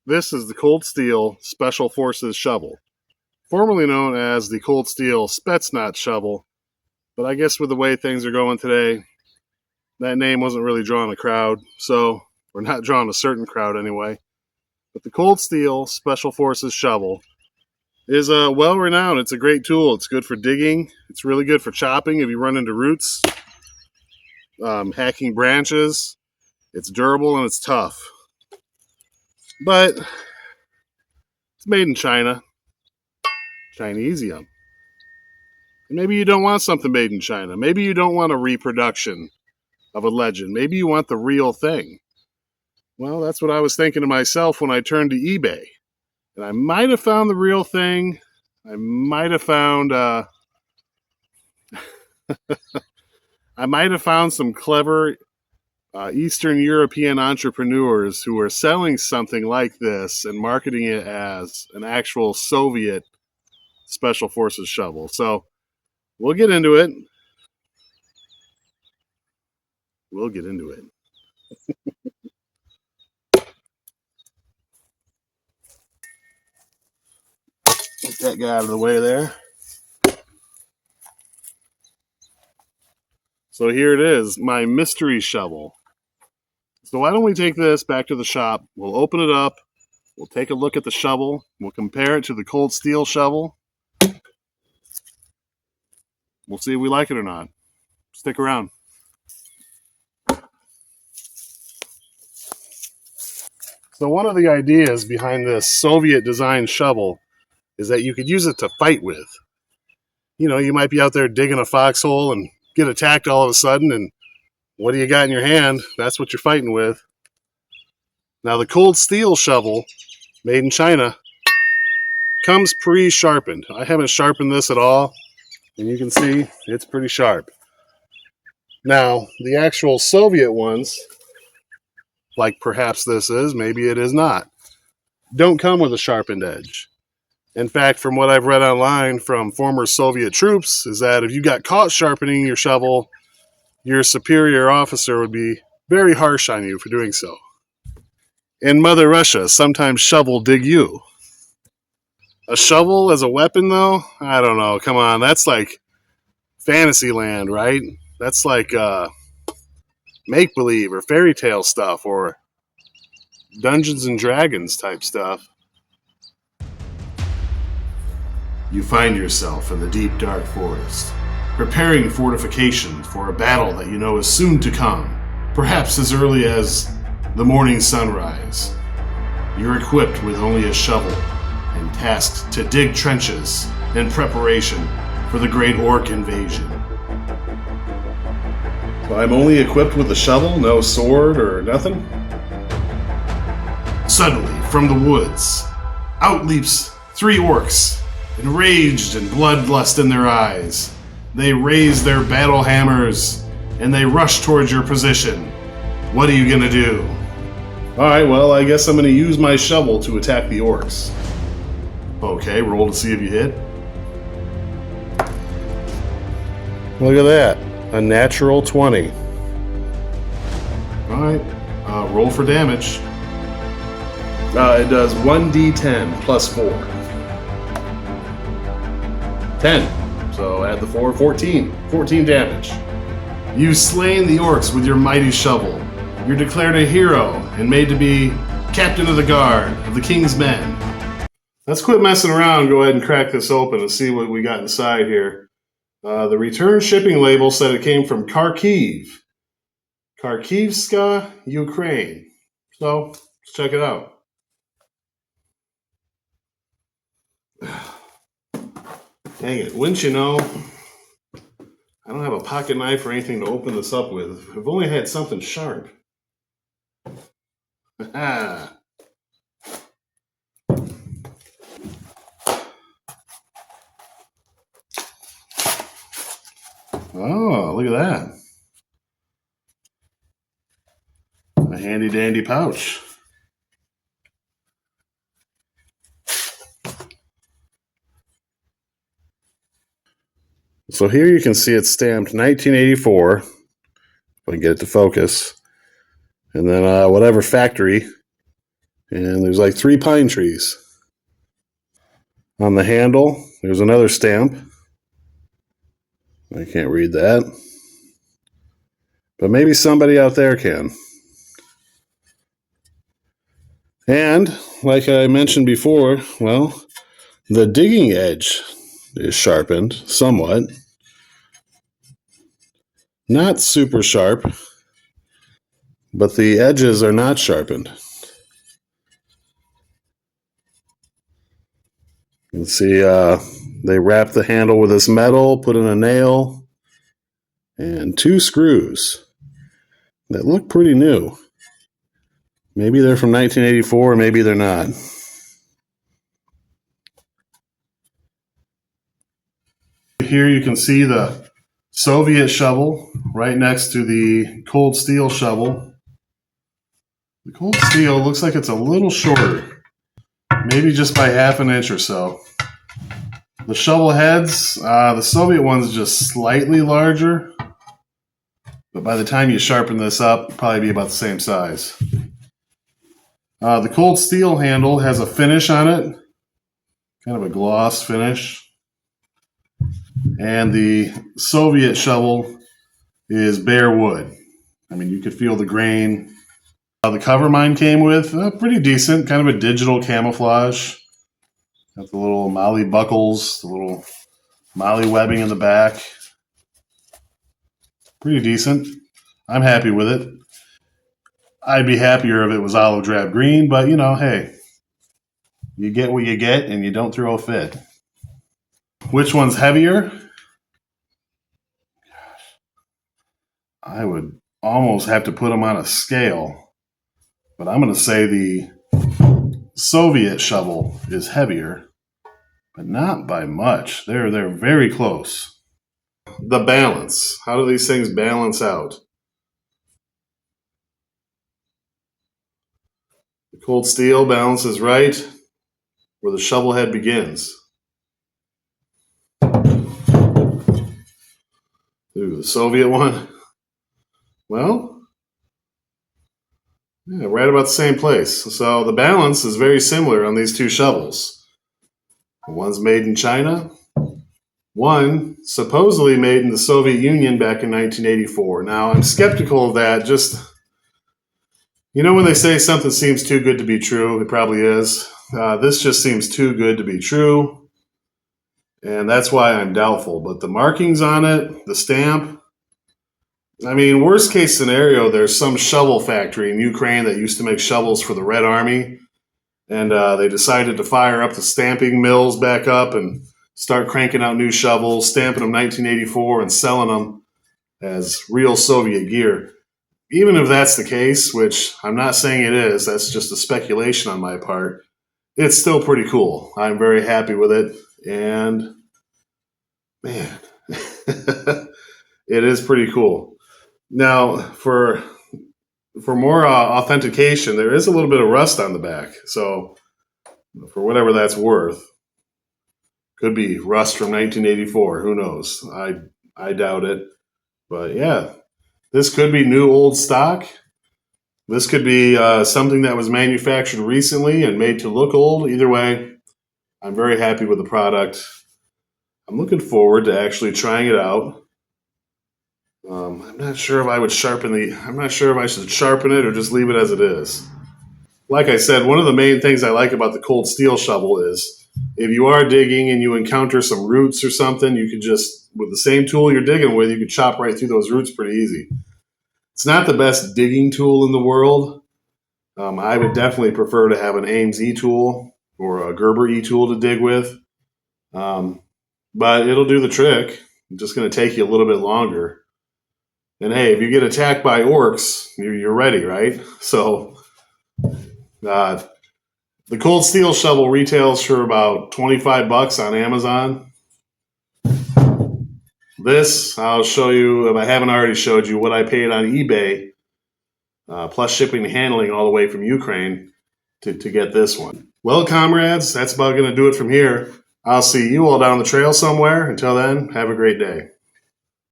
This is the Cold Steel Special Forces shovel, formerly known as the Cold Steel Spetsnaz shovel, but I guess with the way things are going today, that name wasn't really drawing a crowd, or not drawing a certain crowd anyway. But the Cold Steel Special Forces shovel is well renowned. It's a great tool. It's good for digging. It's really good for chopping if you run into roots, hacking branches. It's durable and it's tough. But it's made in China. Chinesium. And maybe you don't want something made in China. Maybe you don't want a reproduction of a legend. Maybe you want the real thing. Well, that's what I was thinking to myself when I turned to eBay. And I might have found the real thing. I might have found some clever Eastern European entrepreneurs who are selling something like this and marketing it as an actual Soviet Special Forces shovel. So we'll get into it. Get that guy out of the way there. So here it is, my mystery shovel. So why don't we take this back to the shop? We'll open it up. We'll take a look at the shovel. We'll compare it to the Cold Steel shovel. We'll see if we like it or not. Stick around. So one of the ideas behind this Soviet-designed shovel is that you could use it to fight with. You know, you might be out there digging a foxhole and get attacked all of a sudden, and what do you got in your hand? That's what you're fighting with. Now, the Cold Steel shovel, made in China, comes pre-sharpened. I haven't sharpened this at all, and you can see it's pretty sharp. Now, the actual Soviet ones, like perhaps this is, maybe it is not, don't come with a sharpened edge. In fact, from what I've read online from former Soviet troops, is that if you got caught sharpening your shovel, your superior officer would be very harsh on you for doing so. In Mother Russia, sometimes shovel dig you. A shovel as a weapon, though? I don't know. Come on, that's like Fantasyland, right? That's like make-believe or fairy tale stuff or Dungeons and Dragons type stuff. You find yourself in the deep, dark forest, preparing fortifications for a battle that you know is soon to come, perhaps as early as the morning sunrise. You're equipped with only a shovel and tasked to dig trenches in preparation for the Great Orc invasion. So I'm only equipped with a shovel, no sword or nothing? Suddenly, from the woods, out leaps 3 orcs, enraged and bloodlust in their eyes. They raise their battle hammers, and they rush towards your position. What are you gonna do? Alright, well, I guess I'm gonna use my shovel to attack the orcs. Okay, roll to see if you hit. Look at that. A natural 20. Alright, roll for damage. It does 1d10 plus 4. 10. So add the 4, 14. 14 damage. You've slain the orcs with your mighty shovel. You're declared a hero and made to be captain of the guard of the king's men. Let's quit messing around and go ahead and crack this open and see what we got inside here. The return shipping label said it came from Kharkiv. Kharkivska, Ukraine. So, let's check it out. Dang it, wouldn't you know? I don't have a pocket knife or anything to open this up with. I've only had something sharp. Ah. Oh, look at that. A handy dandy pouch. So here you can see it's stamped 1984. If I can get it to focus. And then whatever factory And there's like 3 pine trees. On the handle, there's another stamp. I can't read that. But maybe somebody out there can. And, like I mentioned before, well, the digging edge is sharpened somewhat. Not super sharp, but the edges are not sharpened. You can see they wrap the handle with this metal, put in a nail, and 2 screws that look pretty new. Maybe they're from 1984, maybe they're not. Here you can see the Soviet shovel right next to the cold steel shovel. The cold steel looks like it's a little shorter, maybe just by half an inch or so. The shovel heads, the Soviet one's just slightly larger, but by the time you sharpen this up, it'll probably be about the same size. The cold steel handle has a finish on it, kind of a gloss finish. And the Soviet shovel is bare wood. I mean, you could feel the grain. The cover mine came with, pretty decent, kind of a digital camouflage. Got the little molly buckles, the little molly webbing in the back. Pretty decent. I'm happy with it. I'd be happier if it was olive drab green, but you know, hey, you get what you get and you don't throw a fit. Which one's heavier? I would almost have to put them on a scale, but I'm going to say the Soviet shovel is heavier, but not by much. They're very close. The balance. How do these things balance out? The cold steel balances right where the shovel head begins. Ooh, the Soviet one. Well, yeah, right about the same place. So the balance is very similar on these 2 shovels. One's made in China. One supposedly made in the Soviet Union back in 1984. Now, I'm skeptical of that. Just, you know when they say something seems too good to be true? It probably is. This just seems too good to be true. And that's why I'm doubtful. But the markings on it, the stamp, I mean, worst case scenario, there's some shovel factory in Ukraine that used to make shovels for the Red Army, and they decided to fire up the stamping mills back up and start cranking out new shovels, stamping them 1984 and selling them as real Soviet gear. Even if that's the case, which I'm not saying it is, that's just a speculation on my part, it's still pretty cool. I'm very happy with it, and man, it is pretty cool. Now, for more authentication, there is a little bit of rust on the back. So, for whatever that's worth, could be rust from 1984. Who knows? I doubt it. But yeah, this could be new old stock. This could be something that was manufactured recently and made to look old. Either way, I'm very happy with the product. I'm looking forward to actually trying it out. I'm not sure if I would I'm not sure if I should sharpen it or just leave it as it is. Like I said, one of the main things I like about the cold steel shovel is if you are digging and you encounter some roots or something, you could just, with the same tool you're digging with, you could chop right through those roots pretty easy. It's not the best digging tool in the world. I would definitely prefer to have an Ames E-tool or a Gerber E-tool to dig with. But it'll do the trick. It's just going to take you a little bit longer. And hey, if you get attacked by orcs, you're ready, right? So the cold steel shovel retails for about $25 on Amazon. This, I'll show you, if I haven't already showed you, what I paid on eBay, plus shipping and handling all the way from Ukraine to get this one. Well, comrades, that's about going to do it from here. I'll see you all down the trail somewhere. Until then, have a great day.